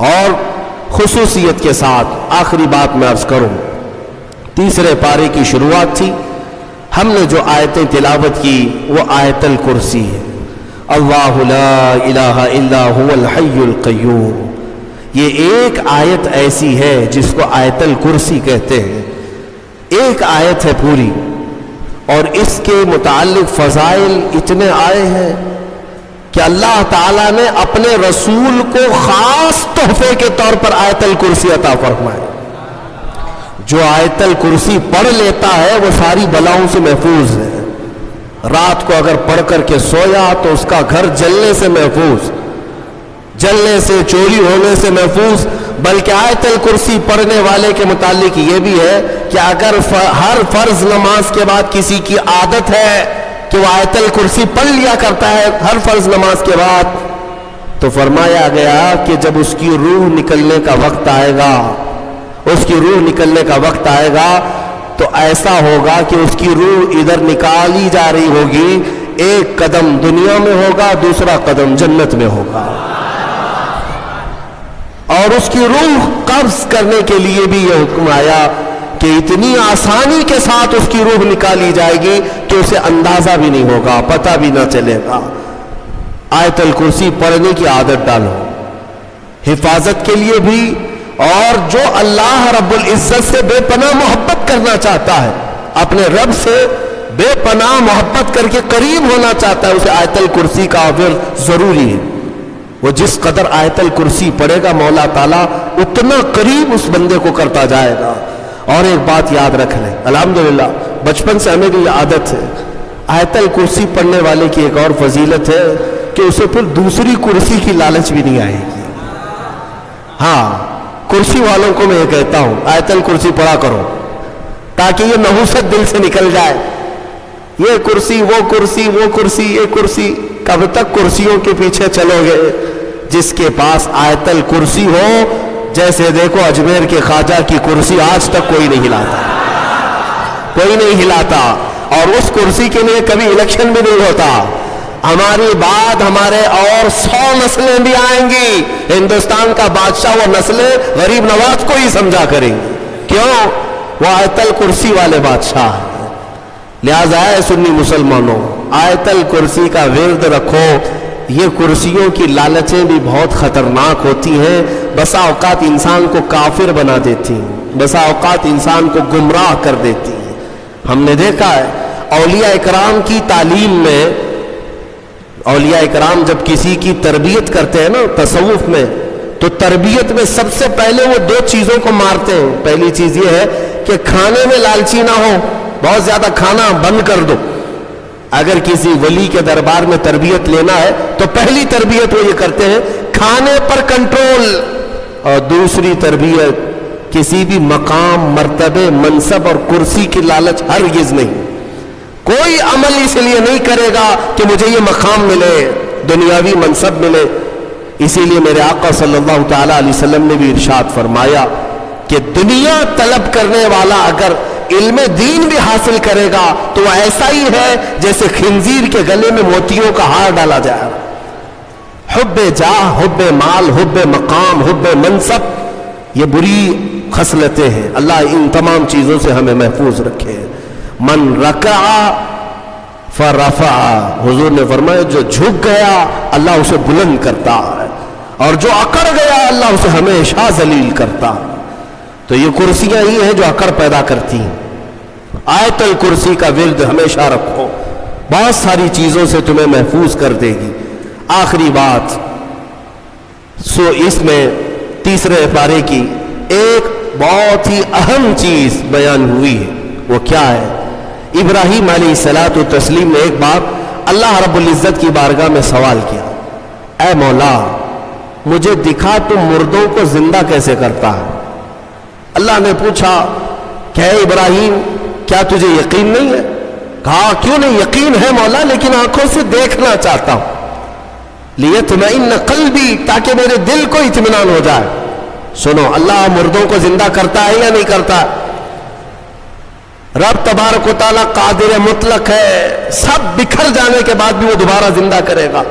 اور خصوصیت کے ساتھ آخری بات میں عرض کروں، تیسرے پارے کی شروعات تھی، ہم نے جو آیتیں تلاوت کی وہ آیت الکرسی ہے، اللہ لا الہ الا هو الحی القیوم۔ یہ ایک آیت ایسی ہے جس کو آیت الکرسی کہتے ہیں، ایک آیت ہے پوری، اور اس کے متعلق فضائل اتنے آئے ہیں کہ اللہ تعالیٰ نے اپنے رسول کو خاص تحفے کے طور پر آیت الکرسی عطا فرمائے۔ جو آیت الکرسی پڑھ لیتا ہے وہ ساری بلاؤں سے محفوظ ہے، رات کو اگر پڑھ کر کے سویا تو اس کا گھر جلنے سے محفوظ، جلنے سے، چوری ہونے سے محفوظ۔ بلکہ آیت الکرسی پڑھنے والے کے متعلق یہ بھی ہے کہ اگر ہر فرض نماز کے بعد کسی کی عادت ہے کہ وہ آیت الکرسی پڑھ لیا کرتا ہے ہر فرض نماز کے بعد، تو فرمایا گیا کہ جب اس کی روح نکلنے کا وقت آئے گا، اس کی روح نکلنے کا وقت آئے گا تو ایسا ہوگا کہ اس کی روح ادھر نکالی جا رہی ہوگی، ایک قدم دنیا میں ہوگا، دوسرا قدم جنت میں ہوگا، اور اس کی روح قبض کرنے کے لیے بھی یہ حکم آیا کہ اتنی آسانی کے ساتھ اس کی روح نکالی جائے گی کہ اسے اندازہ بھی نہیں ہوگا، پتہ بھی نہ چلے گا۔ آیت الکرسی پڑھنے کی عادت ڈالو، حفاظت کے لیے بھی، اور جو اللہ رب العزت سے بے پناہ محبت کرنا چاہتا ہے، اپنے رب سے بے پناہ محبت کر کے قریب ہونا چاہتا ہے، اسے آیت الکرسی کا ورد ضروری ہے۔ وہ جس قدر آیت الکرسی پڑھے گا مولا تعالیٰ اتنا قریب اس بندے کو کرتا جائے گا۔ اور ایک بات یاد رکھ لیں، الحمدللہ بچپن سے ہمیں بھی یہ عادت ہے، آیت الکرسی پڑھنے والے کی ایک اور فضیلت ہے کہ اسے پھر دوسری کرسی کی لالچ بھی نہیں آئے گی۔ ہاں، کرسی والوں کو میں یہ کہتا ہوں آیت الکرسی پڑھا کرو تاکہ یہ نحوست دل سے نکل جائے، یہ کرسی وہ کرسی وہ کرسی یہ کرسی، کب تک کرسیوں کے پیچھے چلو گے؟ جس کے پاس آیت الکرسی ہو، جیسے دیکھو اجمیر کے خواجہ کی کرسی آج تک کوئی نہیں ہلاتا، کوئی نہیں ہلاتا، اور اس کرسی کے لیے کبھی الیکشن بھی نہیں ہوتا۔ ہماری بعد ہمارے اور 100 نسلیں بھی آئیں گی، ہندوستان کا بادشاہ وہ نسلیں غریب نواز کو ہی سمجھا کریں گی، کیوں؟ وہ آیت الکرسی والے بادشاہ ہیں۔ لہذا ہے سنی مسلمانوں، آیت الکرسی کا ورد رکھو۔ یہ کرسیوں کی لالچیں بھی بہت خطرناک ہوتی ہیں، بسا اوقات انسان کو کافر بنا دیتی ہیں، بسا اوقات انسان کو گمراہ کر دیتی ہیں۔ ہم نے دیکھا ہے اولیاء اکرام کی تعلیم میں، اولیاء اکرام جب کسی کی تربیت کرتے ہیں نا تصوف میں، تو تربیت میں سب سے پہلے وہ 2 چیزوں کو مارتے ہیں۔ پہلی چیز یہ ہے کہ کھانے میں لالچی نہ ہو، بہت زیادہ کھانا بند کر دو۔ اگر کسی ولی کے دربار میں تربیت لینا ہے تو پہلی تربیت وہ یہ کرتے ہیں کھانے پر کنٹرول، اور دوسری تربیت کسی بھی مقام، مرتبے، منصب اور کرسی کی لالچ ہرگز نہیں۔ کوئی عمل اس لیے نہیں کرے گا کہ مجھے یہ مقام ملے، دنیاوی منصب ملے۔ اسی لیے میرے آقا صلی اللہ تعالی علیہ وسلم نے بھی ارشاد فرمایا کہ دنیا طلب کرنے والا اگر علم دین بھی حاصل کرے گا تو وہ ایسا ہی ہے جیسے خنزیر کے گلے میں موتیوں کا ہار ڈالا جائے۔ حب جاہ، حب مال، حب مقام، حب منصب، یہ بری خصلتیں ہیں۔ اللہ ان تمام چیزوں سے ہمیں محفوظ رکھے۔ من رکع فرفع، حضور نے فرمایا جو جھک گیا اللہ اسے بلند کرتا ہے، اور جو اکڑ گیا اللہ اسے ہمیشہ ذلیل کرتا ہے۔ تو یہ کرسیاں ہی ہیں جو اکڑ پیدا کرتی ہیں۔ آیت الکرسی کا ورد ہمیشہ رکھو، بہت ساری چیزوں سے تمہیں محفوظ کر دے گی۔ آخری بات، اس میں تیسرے پارے کی ایک بہت ہی اہم چیز بیان ہوئی ہے، وہ کیا ہے؟ ابراہیم علیہ الصلاۃ والتسلیم نے ایک بار اللہ رب العزت کی بارگاہ میں سوال کیا، اے مولا مجھے دکھا تم مردوں کو زندہ کیسے کرتا ہے؟ اللہ نے پوچھا کہ اے ابراہیم کیا تجھے یقین نہیں ہے؟ کہا کیوں نہیں، یقین ہے مولا، لیکن آنکھوں سے دیکھنا چاہتا ہوں، لیطمئن قلبی، تاکہ میرے دل کو اطمینان ہو جائے۔ سنو، اللہ مردوں کو زندہ کرتا ہے یا نہیں کرتا؟ رب تبارک و تعالیٰ قادر مطلق ہے، سب بکھر جانے کے بعد بھی وہ دوبارہ زندہ کرے گا۔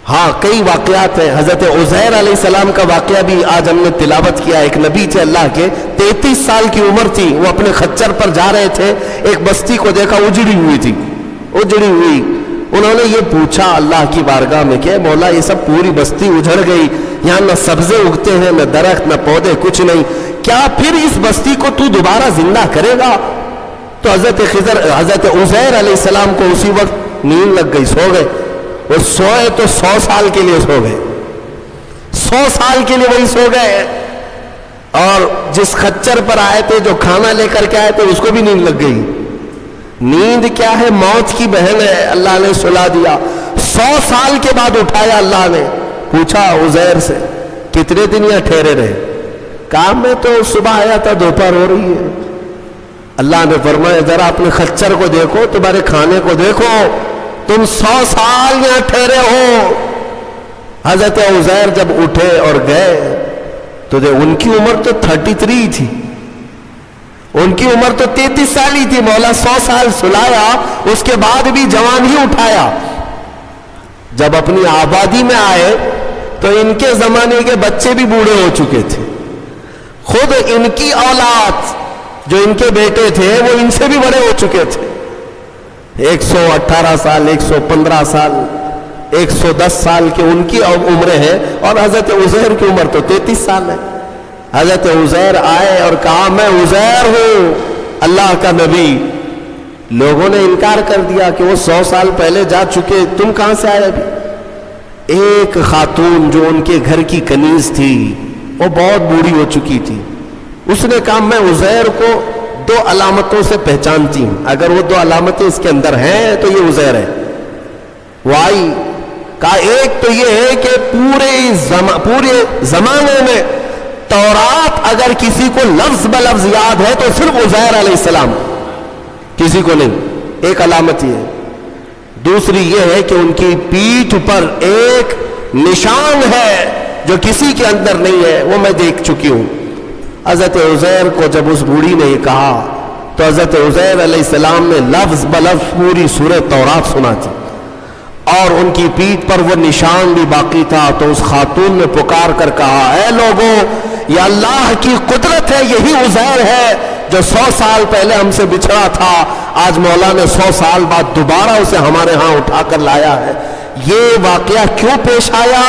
ہاں کئی واقعات ہیں. حضرت عزیر علیہ السلام کا واقعہ بھی آج ہم نے تلاوت کیا. ایک نبی تھے اللہ کے, 33 سال کی عمر تھی, وہ اپنے خچر پر جا رہے تھے, ایک بستی کو دیکھا اجڑی ہوئی تھی, اجڑی ہوئی. انہوں نے یہ پوچھا اللہ کی بارگاہ میں کہ مولا یہ سب پوری بستی اجڑ گئی, یہاں نہ سبزے اگتے ہیں, نہ درخت, نہ پودے, کچھ نہیں, کیا پھر اس بستی کو تو دوبارہ زندہ کرے گا؟ تو حضرت عزیر علیہ السلام کو اسی وقت نیند لگ گئی, سو گئے. وہ سوئے تو 100 سال کے لیے سو گئے, 100 سال کے لیے وہی سو گئے. اور جس خچر پر آئے تھے, جو کھانا لے کر کے آئے تھے, اس کو بھی نیند لگ گئی. نیند کیا ہے؟ موت کی بہن ہے. اللہ نے سلا دیا. 100 سال کے بعد اٹھایا اللہ نے. پوچھا عزیر سے کتنے دن یہاں ٹھہرے رہے؟ کہا میں تو صبح آیا تھا, دوپہر ہو رہی ہے. اللہ نے فرمایا ذرا اپنے خچر کو دیکھو, تمہارے کھانے کو دیکھو, تم 100 سال یہاں ٹھہرے ہو. حضرت عزیر جب اٹھے اور گئے تو ان کی عمر تو 33 تھی, ان کی عمر تو 33 سال ہی تھی. مولا 100 سال سلایا, اس کے بعد بھی جوان ہی اٹھایا. جب اپنی آبادی میں آئے تو ان کے زمانے کے بچے بھی بوڑھے ہو چکے تھے. خود ان کی اولاد جو ان کے بیٹے تھے وہ ان سے بھی بڑے ہو چکے تھے. 118 سال, 115 سال, 110 سال کے ان کی عمریں ہیں, اور حضرت عزیر کی عمر تو 33 سال ہے. حضرت عزیر آئے اور کہا میں عزیر ہوں, اللہ کا نبی. لوگوں نے انکار کر دیا کہ وہ 100 سال پہلے جا چکے, تم کہاں سے آئے ابھی؟ ایک خاتون جو ان کے گھر کی کنیز تھی, وہ بہت بوڑھی ہو چکی تھی, اس نے کہا میں عزیر کو 2 علامتوں سے پہچانتی ہوں, اگر وہ 2 علامتیں اس کے اندر ہیں تو یہ عزیر ہے. وہ آئی, کہا ایک تو یہ ہے کہ پورے زمانے میں تورات اگر کسی کو لفظ بلفظ یاد ہے تو صرف عزیر علیہ السلام, کسی کو نہیں. ایک علامت یہ ہے. دوسری یہ ہے کہ ان کی پیٹھ پر ایک نشان ہے جو کسی کے اندر نہیں ہے, وہ میں دیکھ چکی ہوں. حضرت عزیر کو جب اس بوڑھی نے یہ کہا تو حضرت عزیر علیہ السلام نے لفظ بلفظ پوری سورہ تورات سنا تھی, اور ان کی پیٹھ پر وہ نشان بھی باقی تھا. تو اس خاتون نے پکار کر کہا اے لوگوں, یہ اللہ کی قدرت ہے, یہی عزیر ہے جو 100 سال پہلے ہم سے بچھڑا تھا. آج مولا نے 100 سال بعد دوبارہ اسے ہمارے ہاں اٹھا کر لایا ہے. یہ واقعہ کیوں پیش آیا؟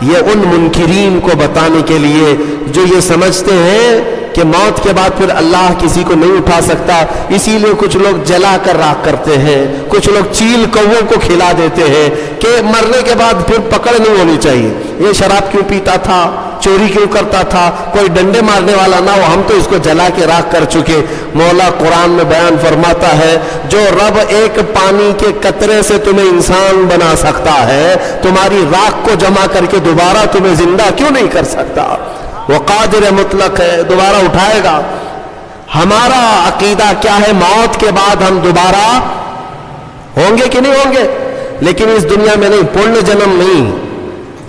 یہ ان منکرین کو بتانے کے لیے جو یہ سمجھتے ہیں کہ موت کے بعد پھر اللہ کسی کو نہیں اٹھا سکتا. اسی لیے کچھ لوگ جلا کر راکھ کرتے ہیں, کچھ لوگ چیل کووں کو کھلا دیتے ہیں کہ مرنے کے بعد پھر پکڑ نہیں ہونی چاہیے. یہ شراب کیوں پیتا تھا, چوری کیوں کرتا تھا, کوئی ڈنڈے مارنے والا نہ ہو, ہم تو اس کو جلا کے راکھ کر چکے. مولا قرآن میں بیان فرماتا ہے جو رب ایک پانی کے قطرے سے تمہیں انسان بنا سکتا ہے, تمہاری راکھ کو جمع کر کے دوبارہ تمہیں زندہ کیوں نہیں کر سکتا؟ وہ قادر مطلق ہے, دوبارہ اٹھائے گا. ہمارا عقیدہ کیا ہے؟ موت کے بعد ہم دوبارہ ہوں گے کہ نہیں ہوں گے, لیکن اس دنیا میں نہیں, پرن جنم نہیں.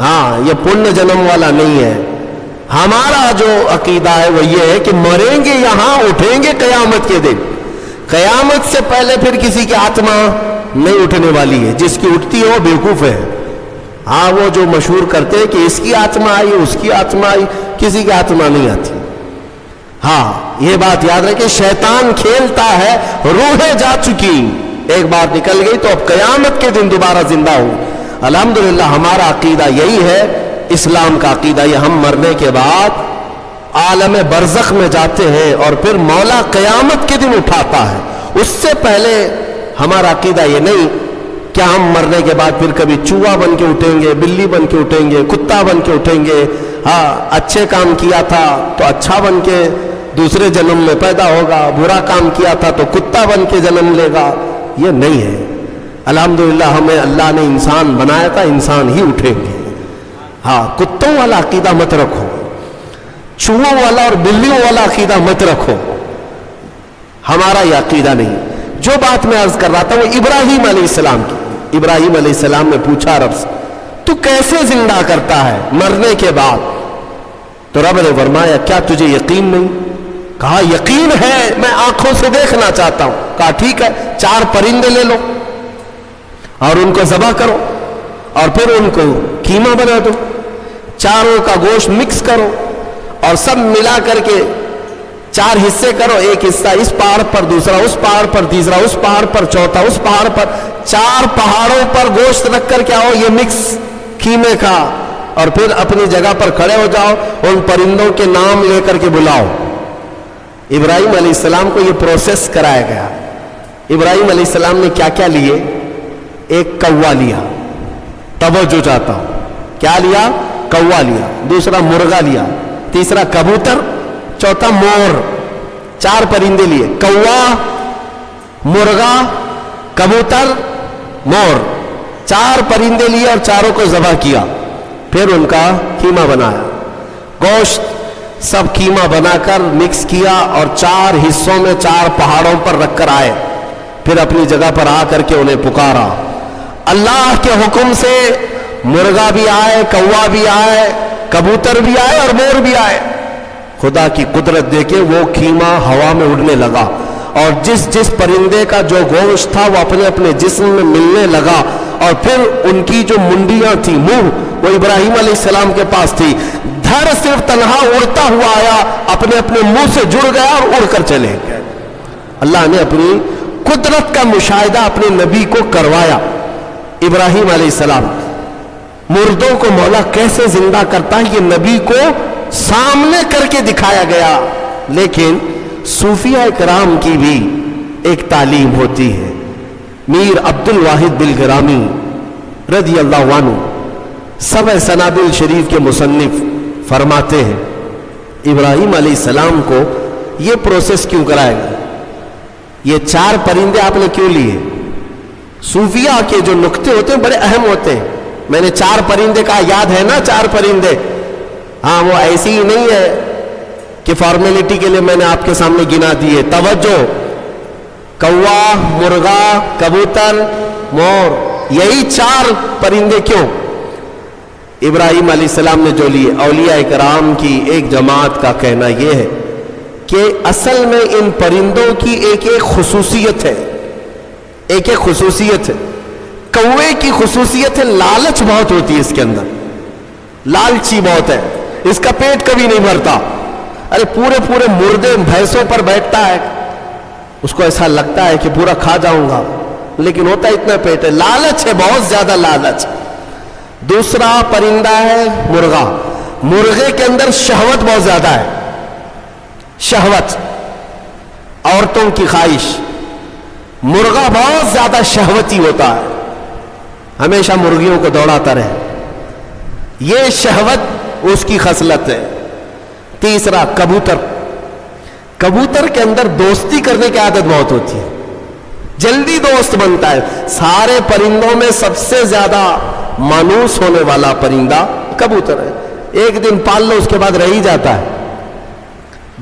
ہاں یہ پرن جنم والا نہیں ہے. ہمارا جو عقیدہ ہے وہ یہ ہے کہ مریں گے یہاں, اٹھیں گے قیامت کے دن. قیامت سے پہلے پھر کسی کی آتما نہیں اٹھنے والی ہے, جس کی اٹھتی ہے وہ بیوقوف ہے. ہاں وہ جو مشہور کرتے ہیں کہ اس کی آتما آئی, اس کی آتما آئی, کسی کی آتما نہیں آتی. ہاں یہ بات یاد رکھیں, شیطان کھیلتا ہے, روحیں جا چکی, ایک بار نکل گئی تو اب قیامت کے دن دوبارہ زندہ ہو. الحمدللہ ہمارا عقیدہ یہی ہے, اسلام کا عقیدہ یہ, ہم مرنے کے بعد عالم برزخ میں جاتے ہیں اور پھر مولا قیامت کے دن اٹھاتا ہے. اس سے پہلے ہمارا عقیدہ یہ نہیں کیا ہم مرنے کے بعد پھر کبھی چوہا بن کے اٹھیں گے, بلی بن کے اٹھیں گے, کتا بن کے اٹھیں گے. ہاں اچھے کام کیا تھا تو اچھا بن کے دوسرے جنم میں پیدا ہوگا, برا کام کیا تھا تو کتا بن کے جنم لے گا. یہ نہیں ہے. الحمدللہ ہمیں اللہ نے انسان بنایا تھا, انسان ہی اٹھیں گے. ہاں کتوں والا عقیدہ مت رکھو, چوہوں والا اور بلیوں والا عقیدہ مت رکھو. ہمارا یہ عقیدہ نہیں. جو بات میں عرض کر رہا تھا وہ ابراہیم علیہ السلام کی. ابراہیم علیہ السلام نے پوچھا رب سے تو کیسے زندہ کرتا ہے مرنے کے بعد؟ تو رب نے فرمایا کیا تجھے یقین نہیں؟ کہا یقین ہے, میں آنکھوں سے دیکھنا چاہتا ہوں. کہا ٹھیک ہے, 4 پرندے لے لو اور ان کو ذبح کرو اور پھر ان کو قیمہ بنا دو، چاروں کا گوشت مکس کرو اور سب ملا کر کے 4 حصے کرو، ایک حصہ اس پہاڑ پر، دوسرا اس پہاڑ پر، تیسرا اس پہاڑ پر، چوتھا اس پہاڑ پر، 4 پہاڑوں پر گوشت رکھ کر کے آؤ یہ مکس قیمے کا، اور پھر اپنی جگہ پر کھڑے ہو جاؤ، ان پرندوں کے نام لے کر کے بلاؤ۔ ابراہیم علیہ السلام کو یہ پروسیس کرایا گیا۔ ابراہیم علیہ السلام نے کیا کیا لیے؟ ایک کوا لیا، توجہ چاہتا ہوں، کیا لیا؟ کوا لیا، دوسرا مرغا لیا، تیسرا کبوتر، چوتھا مور، 4 پرندے لیے، کوا، مرغا، کبوتر، مور، 4 پرندے لیے اور چاروں کو ذبح کیا، پھر ان کا قیمہ بنایا، گوشت سب قیمہ بنا کر مکس کیا اور 4 حصوں میں 4 پہاڑوں پر رکھ کر آئے، پھر اپنی جگہ پر آ کر کے انہیں پکارا۔ اللہ کے حکم سے مرغا بھی آئے، کوا بھی آئے، کبوتر بھی آئے اور مور بھی آئے۔ خدا کی قدرت دیکھے وہ قیمہ ہوا میں اڑنے لگا، اور جس جس پرندے کا جو گوشت تھا وہ اپنے اپنے جسم میں ملنے لگا، اور پھر ان کی جو منڈیاں تھیں، منہ، وہ ابراہیم علیہ السلام کے پاس تھی، دھر صرف تنہا اڑتا ہوا آیا، اپنے اپنے منہ سے جڑ گیا اور اڑ کر چلے گئے۔ اللہ نے اپنی قدرت کا مشاہدہ اپنے نبی کو کروایا۔ ابراہیم علیہ السلام، مردوں کو مولا کیسے زندہ کرتا ہے یہ نبی کو سامنے کر کے دکھایا گیا۔ لیکن صوفیہ کرام کی بھی ایک تعلیم ہوتی ہے۔ میر عبد الواحد بلگرامی رضی اللہ عنہ سبع سنابل شریف کے مصنف فرماتے ہیں ابراہیم علیہ السلام کو یہ پروسیس کیوں کرایا گیا؟ یہ 4 پرندے آپ نے کیوں لیے؟ صوفیہ کے جو نقطے ہوتے ہیں بڑے اہم ہوتے ہیں۔ میں نے 4 پرندے کہا، یاد ہے نا 4 پرندے؟ ہاں، وہ ایسی ہی نہیں ہے کہ فارمیلٹی کے لیے میں نے آپ کے سامنے گنا دیے۔ توجہ، کوا، مرغا، کبوتر، مور، یہی 4 پرندے کیوں؟ ابراہیم علیہ السلام نے جو لیے، اولیاء کرام کی ایک جماعت کا کہنا یہ ہے کہ اصل میں ان پرندوں کی ایک ایک خصوصیت ہے، ایک ایک خصوصیت ہے۔ کوے کی خصوصیت ہے لالچ بہت ہوتی ہے اس کے اندر، لالچی بہت ہے، اس کا پیٹ کبھی نہیں بھرتا۔ ارے پورے پورے مردے بھینسوں پر بیٹھتا ہے، اس کو ایسا لگتا ہے کہ پورا کھا جاؤں گا، لیکن ہوتا اتنا پیٹ ہے، لالچ ہے، بہت زیادہ لالچ۔ دوسرا پرندہ ہے مرغا، مرغے کے اندر شہوت بہت زیادہ ہے، شہوت، عورتوں کی خواہش۔ مرغا بہت زیادہ شہوتی ہوتا ہے، ہمیشہ مرغیوں کو دوڑاتا رہے، یہ شہوت اس کی خصلت ہے۔ تیسرا کبوتر، کبوتر کے اندر دوستی کرنے کی عادت بہت ہوتی ہے، جلدی دوست بنتا ہے۔ سارے پرندوں میں سب سے زیادہ مانوس ہونے والا پرندہ کبوتر ہے، ایک دن پال لو اس کے بعد رہ ہی جاتا ہے،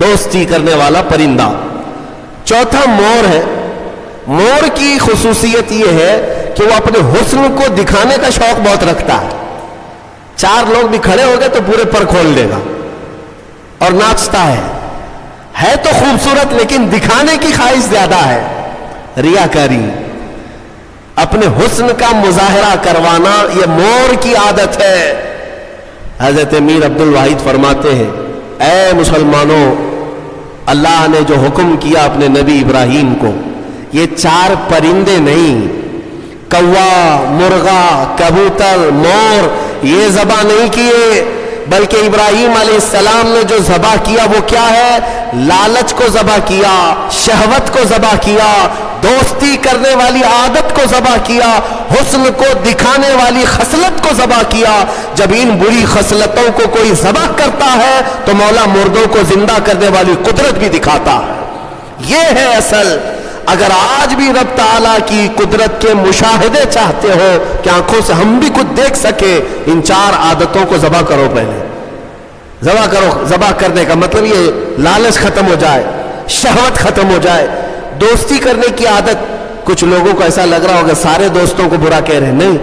دوستی کرنے والا پرندہ۔ چوتھا مور ہے، مور کی خصوصیت یہ ہے کہ وہ اپنے حسن کو دکھانے کا شوق بہت رکھتا ہے، 4 لوگ بھی کھڑے ہو گئے تو پورے پر کھول دے گا اور ناچتا ہے تو خوبصورت، لیکن دکھانے کی خواہش زیادہ ہے، ریاکاری، اپنے حسن کا مظاہرہ کروانا، یہ مور کی عادت ہے۔ حضرت میر عبد الواحد فرماتے ہیں، اے مسلمانوں، اللہ نے جو حکم کیا اپنے نبی ابراہیم کو، یہ 4 پرندے نہیں، کوا، مرغا، کبوتر، مور، یہ ذبح نہیں کیے، بلکہ ابراہیم علیہ السلام نے جو ذبح کیا وہ کیا ہے؟ لالچ کو ذبح کیا، شہوت کو ذبح کیا، دوستی کرنے والی عادت کو ذبح کیا، حسن کو دکھانے والی خصلت کو ذبح کیا۔ جب ان بری خصلتوں کو کوئی ذبح کرتا ہے تو مولا مردوں کو زندہ کرنے والی قدرت بھی دکھاتا ہے، یہ ہے اصل۔ اگر آج بھی رب تعالیٰ کی قدرت کے مشاہدے چاہتے ہو کہ آنکھوں سے ہم بھی کچھ دیکھ سکے، ان 4 عادتوں کو ذبح کرو، پہلے ذبح کرو۔ ذبح کرنے کا مطلب یہ لالچ ختم ہو جائے، شہوت ختم ہو جائے، دوستی کرنے کی عادت۔ کچھ لوگوں کو ایسا لگ رہا ہوگا سارے دوستوں کو برا کہہ رہے ہیں، نہیں،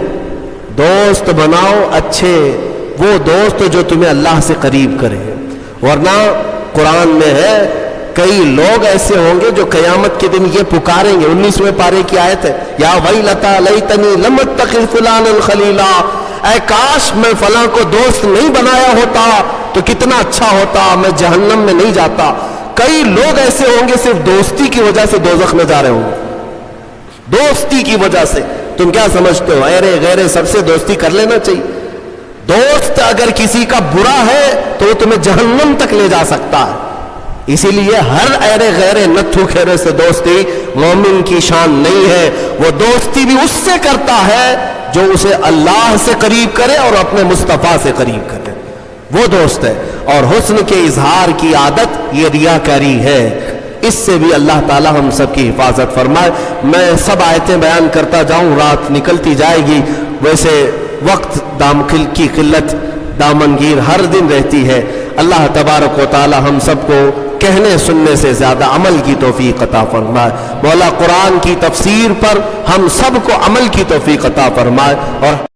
دوست بناؤ اچھے، وہ دوست جو تمہیں اللہ سے قریب کرے، ورنہ قرآن میں ہے کئی لوگ ایسے ہوں گے جو قیامت کے دن یہ پکاریں گے، 19ویں پارے کی آیت ہے، یا ویلتا لیتنی لم اتخذ فلانا خلیلا، اے کاش میں فلاں کو دوست نہیں بنایا ہوتا تو کتنا اچھا ہوتا، میں جہنم میں نہیں جاتا۔ کئی لوگ ایسے ہوں گے صرف دوستی کی وجہ سے دوزخ میں جا رہے ہوں گے، دوستی کی وجہ سے۔ تم کیا سمجھتے ہو ایرے غیرے سب سے دوستی کر لینا چاہیے؟ دوست اگر کسی کا برا ہے تو وہ تمہیں جہنم تک لے جا سکتا ہے۔ اسی لیے ہر ایرے غیرے نتھو کھیرے سے دوستی مومن کی شان نہیں ہے۔ وہ دوستی بھی اس سے کرتا ہے جو اسے اللہ سے قریب کرے اور اپنے مصطفیٰ سے قریب کرے، وہ دوست ہے۔ اور حسن کے اظہار کی عادت یہ ریاکاری ہے، اس سے بھی اللہ تعالی ہم سب کی حفاظت فرمائے۔ میں سب آیتیں بیان کرتا جاؤں، رات نکلتی جائے گی، ویسے وقت دامخل کی قلت دامنگیر ہر دن رہتی ہے۔ اللہ تبارک و تعالی ہم سب کو کہنے سننے سے زیادہ عمل کی توفیق عطا فرمائے۔ مولا قرآن کی تفسیر پر ہم سب کو عمل کی توفیق عطا فرمائے اور